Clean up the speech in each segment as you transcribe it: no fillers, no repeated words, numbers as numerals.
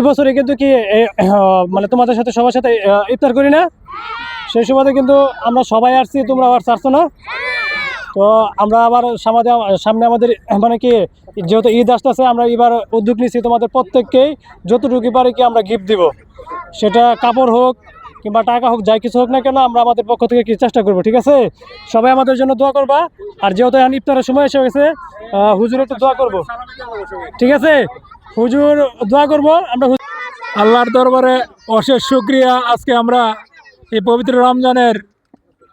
বছরে কিন্তু কি মানে তোমাদের সাথে সবার সাথে ইফতার করি না, সেই সময় কিন্তু আমরা সবাই আসছি, তোমরা আবার চাচ্ছ না। তো আমরা আবার সামনে আমাদের মানে কি যেহেতু ঈদ আসতেছে, আমরা এবার উদ্যোগ নিচ্ছি তোমাদের প্রত্যেককেই যতটুকু পারি কি আমরা গিফট দিব, সেটা কাপড় হোক কিংবা টাকা হোক, যাই কিছু হোক না কেন, আমরা আমাদের পক্ষ থেকে কি চেষ্টা করবো। ঠিক আছে, সবাই আমাদের জন্য দোয়া করবা। আর যেহেতু এখন ইফতারের সময় এসে গেছে, হুজুর একটু দোয়া করবো। ঠিক আছে, হুজুর দোয়া করবো আমরা। আল্লাহর দরবারে অশেষ শুকরিয়া, আজকে আমরা এই পবিত্র রমজানের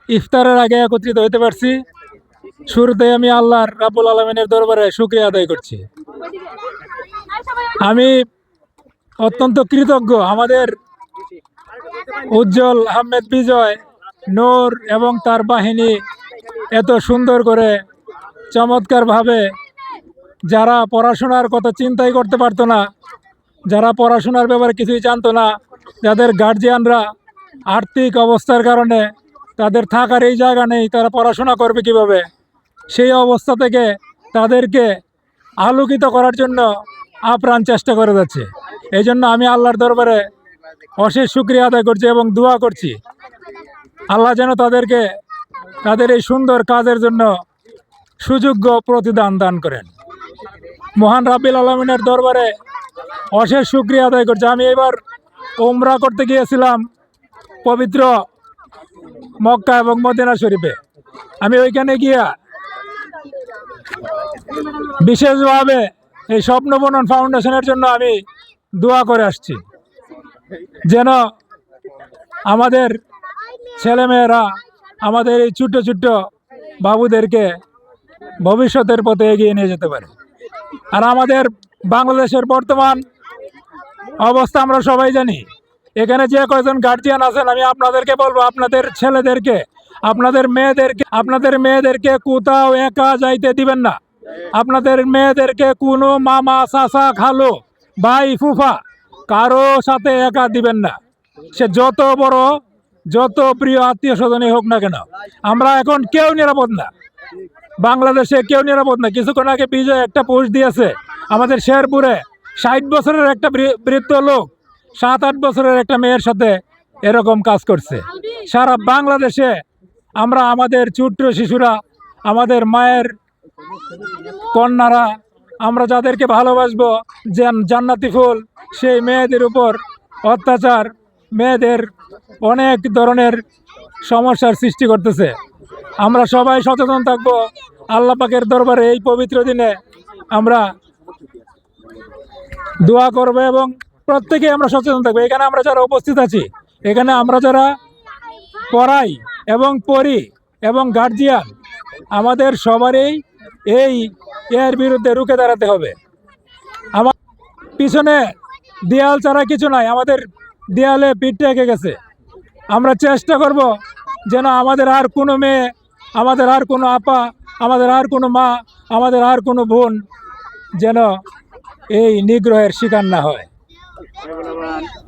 ইফতারের আগে একত্রিত হতে পারছি। শুরুতে আমি আল্লাহর রাব্বুল আলামিনের দরবারে শুকরিয়া আদায় করছি। আমি অত্যন্ত কৃতজ্ঞ আমাদের উজ্জ্বল আহমেদ বিজয়, নূর এবং তার বাহিনী এত সুন্দর করে চমৎকারভাবে, যারা পড়াশোনার কথা চিন্তাই করতে পারতো না, যারা পড়াশোনার ব্যাপারে কিছুই জানতো না, যাদের গার্জিয়ানরা আর্থিক অবস্থার কারণে তাদের থাকার এই জায়গা নেই, তারা পড়াশোনা করবে কিভাবে, সেই অবস্থা থেকে তাদেরকে আলোকিত করার জন্য আপ্রাণ চেষ্টা করে যাচ্ছে। এই জন্য আমি আল্লাহর দরবারে অশেষ শুকরিয়া আদায় করছি এবং দোয়া করছি আল্লাহ যেন তাদেরকে তাদের এই সুন্দর কাজের জন্য সুযোগ্য প্রতিদান দান করেন। মহান রাব্বুল আলামিনের দরবারে অশেষ শুকরিয়া আদায় করছি। আমি এবার উমরা করতে গিয়েছিলাম পবিত্র মক্কা এবং মদিনা শরীফে। আমি ওইখানে গিয়া বিশেষভাবে এই স্বপ্নবনন ফাউন্ডেশনের জন্য আমি দোয়া করে আসছি, যেন আমাদের ছেলেমেয়েরা আমাদের এই ছোট্ট ছোট্ট বাবুদেরকে ভবিষ্যতের পথে এগিয়ে নিয়ে যেতে পারে। আর আমাদের বাংলাদেশের বর্তমান অবস্থা আমরা সবাই জানি। এখানে যে কয়জন গার্জিয়ান আছেন, আমি আপনাদেরকে বলবো, আপনাদের ছেলেদেরকে, আপনাদের মেয়েদেরকে কোথাও একা যাইতে দিবেন না। আপনাদের মেয়েদেরকে কোনো মামা, চাচা, খালু, ভাই, ফুফা কারো সাথে একা দিবেন না। সে যত বড়, যত প্রিয় আত্মীয় স্বজনই হোক না কেন, আমরা এখন কেউ নিরাপদ না, বাংলাদেশে কেউ নিরাপদ না। কিছুক্ষণ আগে বিজয় একটা পোস্ট দিয়েছে, আমাদের শেরপুরে 60 বছরের একটা বৃদ্ধ লোক 7-8 বছরের একটা মেয়ের সাথে এরকম কাজ করছে। সারা বাংলাদেশে আমরা আমাদের ছোট্ট শিশুরা, আমাদের মায়ের কন্যারা, আমরা যাদেরকে ভালোবাসবো, জান্নাতি ফুল, সেই মেয়েদের উপর অত্যাচার, মেয়েদের অনেক ধরনের সমস্যার সৃষ্টি করতেছে। আমরা সবাই সচেতন থাকবো। আল্লাহ পাকের দরবারে এই পবিত্র দিনে আমরা দোয়া করবো এবং প্রত্যেকে আমরা সচেতন থাকবো। এখানে আমরা যারা উপস্থিত আছি, এখানে আমরা যারা পড়াই এবং পড়ি এবং গার্জিয়ান, আমাদের সবারই এর বিরুদ্ধে রুখে দাঁড়াতে হবে। আমার পিছনে দেয়াল ছাড়া কিছু নাই, আমাদের দেয়ালে পিঠটা এঁকে গেছে। আমরা চেষ্টা করব যেন আমাদের আর কোনো মেয়ে, আমাদের আর কোনো আপা, আমাদের আর কোনো মা, আমাদের আর কোনো বোন যেন এই নিগ্রহের শিকার না হয়।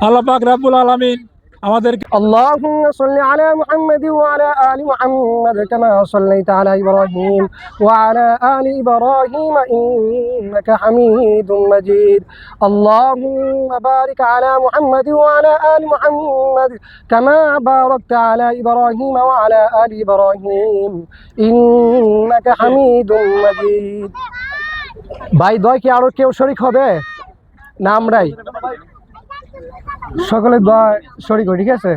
আল্লাহ পাক রব্বুল আলামিন আমাদেরকে اللهم صل على محمد وعلى آل محمد كما صليت على إبراهيم وعلى آل إبراهيم إنك حميد مجيد. اللهم بارك على محمد وعلى آل محمد كما باركت على إبراهيم وعلى آل إبراهيم إنك حميد مجيد. ভাই দয় কি আরো কেউ শরীক হবে না? আমরাই সকলে দয় শরীক হই, ঠিক আছে?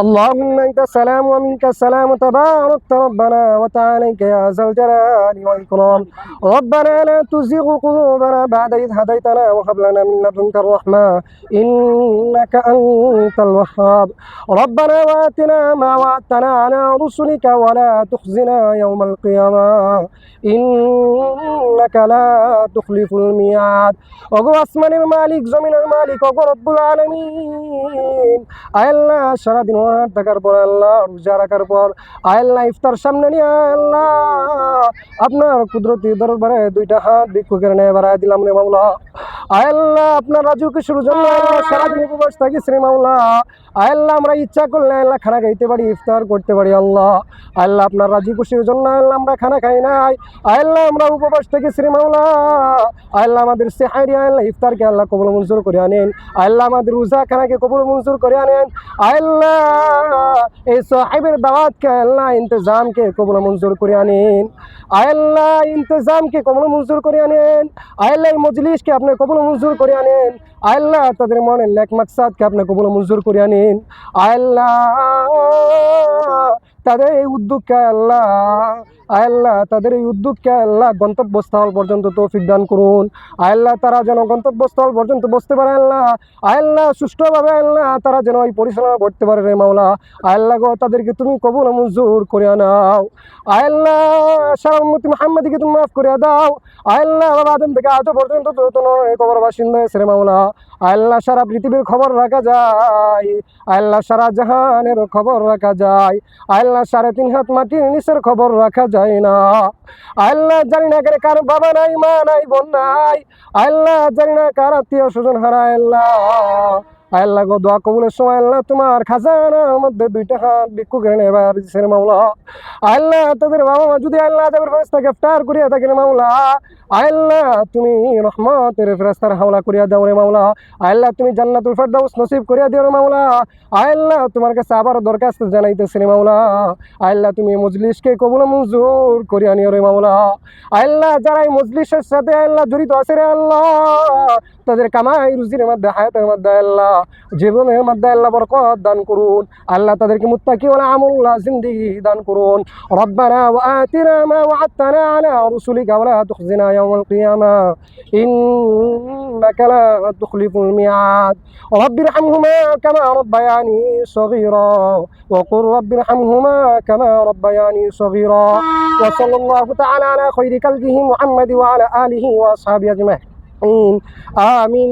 اللهم انت السلام ومنك السلام تبارك ربنا وتعاليك يا ذا الجلال والاكرام. ربنا لا تزغ قلوبنا بعد إذ هديتنا وهب لنا من لدنك الرحمة انك انت الوهاب. ربنا واتنا ما وعدتنا على رسلك ولا تخزنا يوم القيامة إنك لا تخلف الميعاد. ওগো আসমানের মালিক, জমিনের মালিক, ওগো রব্বুল আলামিন, আয় আল্লাহ, সারাদিন দিন ওয়ার থাকার পর আল্লাহ রোজা রাখার পর আল্লাহ ইফতার সামনে নিয়ে আল্লাহ আপনার কুদরতি দরবারে দুইটা হাত ভিক্ষুকের ন্যায় বাড়ায় দিলাম রে মাওলা। আল্লাহ আপনার রাজু কিশোর জন্য আল্লাহ সারাদিন উপবাস থাকিস রে মাওলা। আল্লাহ আমরা ইচ্ছা করলে আল্লাহ খানা খাইতে পারি, ইফতার করতে পারি আল্লাহ। আল্লাহ আপনার রাজি খুশির জন্য আল্লাহ আমরা খানা খাই নাই, আল্লাহ আমরা উপবাস থেকে শ্রী মাওলা। আল্লাহ আমাদের সেহারি আল্লাহ ইফতারকে আল্লাহ কবুল মঞ্জুর করে আনেন, আল্লাহ আমাদের রোজা খানাকে কবুল মঞ্জুর করে আনেন। আল্লাহ এই সাহেবের দাওয়াতকে আল্লাহ ইন্তজামকে কবুল মঞ্জুর করে আনেন, আল্লাহ ইন্তজামকে কবুল মঞ্জুর করে আনেন। আল্লাহ এই মজলিসকে আপনি কবুল মঞ্জুর করে আনেন, আল্লাহ তাদের মনের নেক মাকসাদকে আপনি কবুল মঞ্জুর করে আনেন। আল্লাহ তাদের এই উদ্যোগকে আল্লাহ আল্লাহ তাদের এই উদ্যোগকে আল্লাহ গন্তব্যস্থল পর্যন্ত তৌফিক দান করুন। আল্লাহ তারা যেন গন্তব্যস্থল পর্যন্ত বসতে পারে আল্লাহ, আল্লাহ সুষ্ঠুভাবে আল্লাহ তারা যেন এই পরিচালনা করতে পারে রে মাওলা। আল্লাহ গো তাদেরকে তুমি কবুল মঞ্জুর করে নাও। আল্লাহ সারা উম্মতি মুহাম্মাদিকে তুমি মাফ করে দাও। আল্লাহ বাবা আদম থেকে আজ পর্যন্ত তো কবর বাসিন্দা হয়েছে রে মাওলা। আল্লাহ সারা পৃথিবীর খবর রাখা যায়, আল্লাহ সারা জাহানের খবর রাখা যায়, আল্লাহ 3.5 হাত মাটির নিচের খবর রাখা যায় না। আল্লাহ জানি না কার বাবা নাই, মা নাই, বোন নাই, আল্লাহ জানি না কার আত্মীয় স্বজন হারায়। আল্লাহ গো দোয়া কবুলের সময় আল্লাহ তোমার খাজানার মধ্যে 2টা হাত ভিক্ষুকের ন্যায় বাড়ায় দিয়েছেন মাওলা। আল্লাহ তাদের বাবা মা যদি আল্লাহ তাদের ফেরেশতা গ্রেফতার করিয়া থাকেন মাওলা, আল্লাহ তুমি রহমতের ফেরেশতার হাওলা করিয়া দাও রে মাওলা। আল্লাহ তুমি জান্নাতুল ফেরদাউস নসিব করিয়া দিও রে মাওলা। আল্লাহ তোমার কাছে আবার দরখাস্ত জানাইতেছি রে মাওলা। আল্লাহ তুমি মজলিসকে কবুল মঞ্জুর করিয়া নিও রে মাওলা। আল্লাহ যারা এই মজলিসের সাথে আল্লাহ জড়িত আছে রে আল্লাহ, তাদের কামাই রুজির মধ্যে হায়াতের মধ্যে আল্লাহ জীবনের মধ্যে আল্লাহ বরকত দান করুন। আল্লাহ তাদেরকে মুত্তাকি ওয়ালা আমুল্লাহ জিন্দেগি দান করুন। রব্বানা ওয়া আতিনা মা ওয়া'আদতানা আলা রুসুলিকা ওয়া লা তুখজিনা ইয়াওমাল কিয়ামা ইন্নাকা লা তুখলিফুল মিআদ। রব্বিরহামহুমা কামা রাব্বায়ানি সগীরা ওয়া কুর রব্বিরহামহুমা কামা রাব্বায়ানি সগীরা। ওয়া সাল্লাল্লাহু তাআলা আলা খায়রি খালকিহি মুহাম্মাদি ওয়া আলা আলিহি ওয়া আসহাবিহি আজমাইন। آمين.